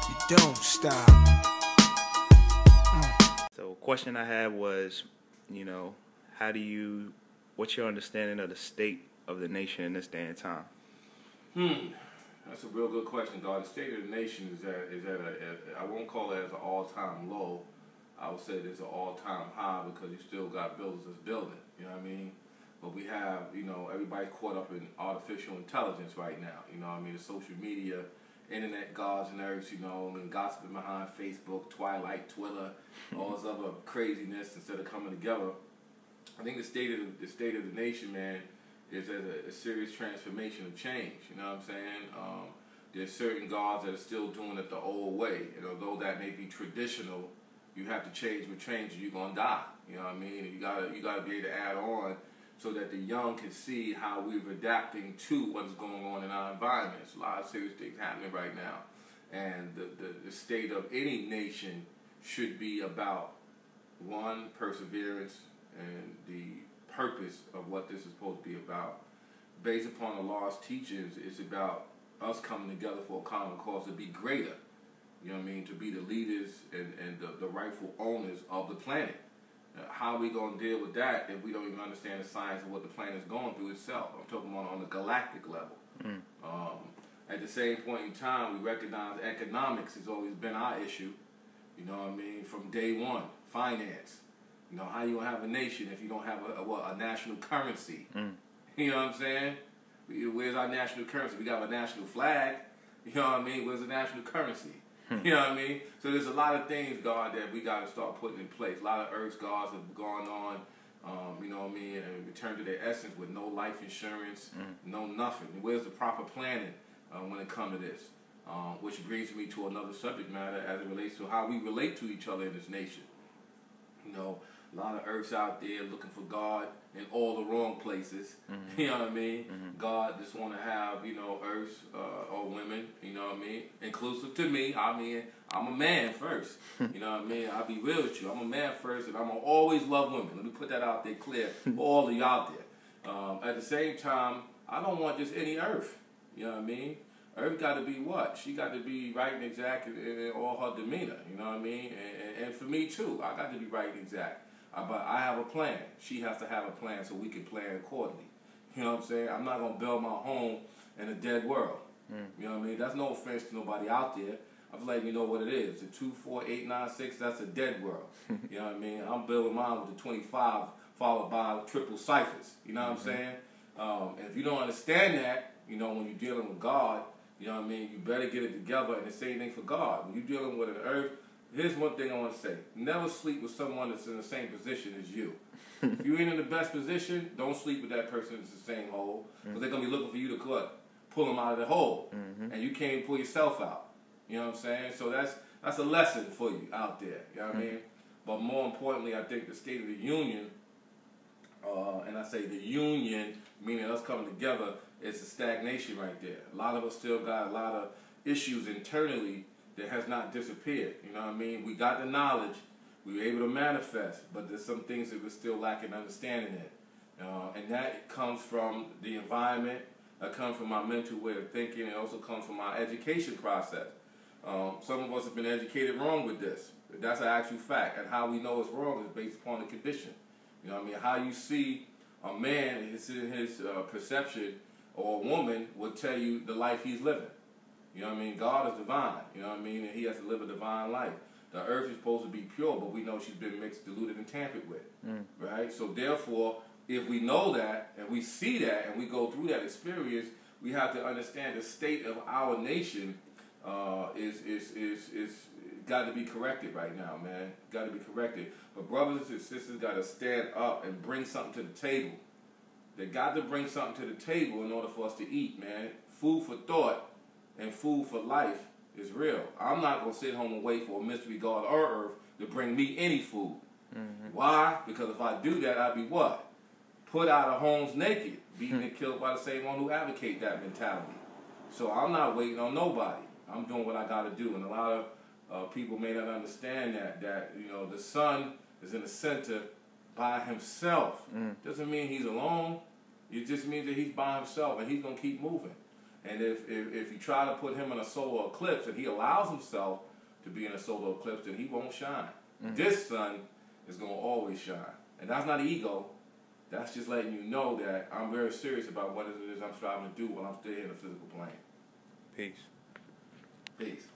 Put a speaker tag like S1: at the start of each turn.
S1: You don't stop.
S2: So, question I had was, what's your understanding of the state of the nation in this day and time?
S3: That's a real good question, God. The state of the nation is at I won't call it as an all-time low. I would say it's an all-time high because you still got builders that's building. You know what I mean? But we have, everybody caught up in artificial intelligence right now. You know what I mean? The social media, internet gods and earths, gossiping behind Facebook, Twilight, Twitter, all this other craziness instead of coming together. I think the state of the nation, man, is at a serious transformation of change. You know what I'm saying? There's certain gods that are still doing it the old way, and although that may be traditional, you have to change with change, or you're gonna die. You know what I mean? And you gotta be able to add on so that the young can see how we're adapting to what's going on in our environment. There's a lot of serious things happening right now, and the state of any nation should be about one, perseverance, and the purpose of what this is supposed to be about. Based upon the law's teachings, it's about us coming together for a common cause to be greater. You know what I mean? To be the leaders and the rightful owners of the planet. How are we going to deal with that if we don't even understand the science of what the planet is going through itself? I'm talking about on the galactic level. At the same point in time, we recognize economics has always been our issue. You know what I mean? From day one, finance. How you gonna have a nation if you don't have a national currency? You know what I'm saying? Where's our national currency? We got a national flag. You know what I mean? Where's the national currency? You know what I mean? So there's a lot of things, God, that we got to start putting in place. A lot of earth's gods have gone on, you know what I mean, and returned to their essence with no life insurance, no nothing. Where's the proper planning when it comes to this? Which brings me to another subject matter as it relates to how we relate to each other in this nation. A lot of earths out there looking for God in all the wrong places. You know what I mean? God just want to have, earths or women, you know what I mean? Inclusive to me. I mean, I'm a man first. You know what I mean? I'll be real with you. I'm a man first, and I'm going to always love women. Let me put that out there clear for all of you out there. At the same time, I don't want just any earth. You know what I mean? Earth got to be what? She got to be right and exact in all her demeanor. You know what I mean? And for me, too. I got to be right and exact. But I have a plan. She has to have a plan so we can plan accordingly. You know what I'm saying? I'm not going to build my home in a dead world. You know what I mean? That's no offense to nobody out there. I'm letting you know what it is. The 2, 4, 8, 9, 6, that's a dead world. You know what I mean? I'm building mine with the 25 followed by triple ciphers. You know what I'm saying? And if you don't understand that, when you're dealing with God, you know what I mean? You better get it together, and the same thing for God. When you're dealing with an earth, here's one thing I want to say. Never sleep with someone that's in the same position as you. If you ain't in the best position, don't sleep with that person that's the same hole. Because they're going to be looking for you to pull them out of the hole. And you can't pull yourself out. You know what I'm saying? So that's a lesson for you out there. You know what I mean? But more importantly, I think the State of the Union, and I say the union, meaning us coming together, it's a stagnation right there. A lot of us still got a lot of issues internally that has not disappeared. You know what I mean? We got the knowledge, we were able to manifest, but there's some things that we're still lacking understanding in. And that comes from the environment, that comes from my mental way of thinking, and also comes from my education process. Some of us have been educated wrong with this. That's an actual fact. And how we know it's wrong is based upon the condition. You know what I mean? How you see a man, his perception, or a woman will tell you the life he's living. You know what I mean? God is divine, you know what I mean? And he has to live a divine life. The earth is supposed to be pure, but we know she's been mixed, diluted, and tampered with, right? So therefore, if we know that, and we see that, and we go through that experience, we have to understand the state of our nation is got to be corrected right now, man. Got to be corrected. But brothers and sisters got to stand up and bring something to the table. They got to bring something to the table in order for us to eat, man. Food for thought and food for life is real. I'm not going to sit home and wait for a mystery God or earth to bring me any food. Why? Because if I do that, I'd be what? Put out of homes naked, beaten and killed by the same one who advocate that mentality. So I'm not waiting on nobody. I'm doing what I got to do. And a lot of people may not understand that the son is in the center by himself. Doesn't mean he's alone. It just means that he's by himself and he's gonna keep moving. And if you try to put him in a solar eclipse and he allows himself to be in a solar eclipse, then he won't shine. This sun is gonna always shine. And that's not ego. That's just letting you know that I'm very serious about what it is I'm striving to do while I'm still in the physical plane.
S2: Peace.
S3: Peace.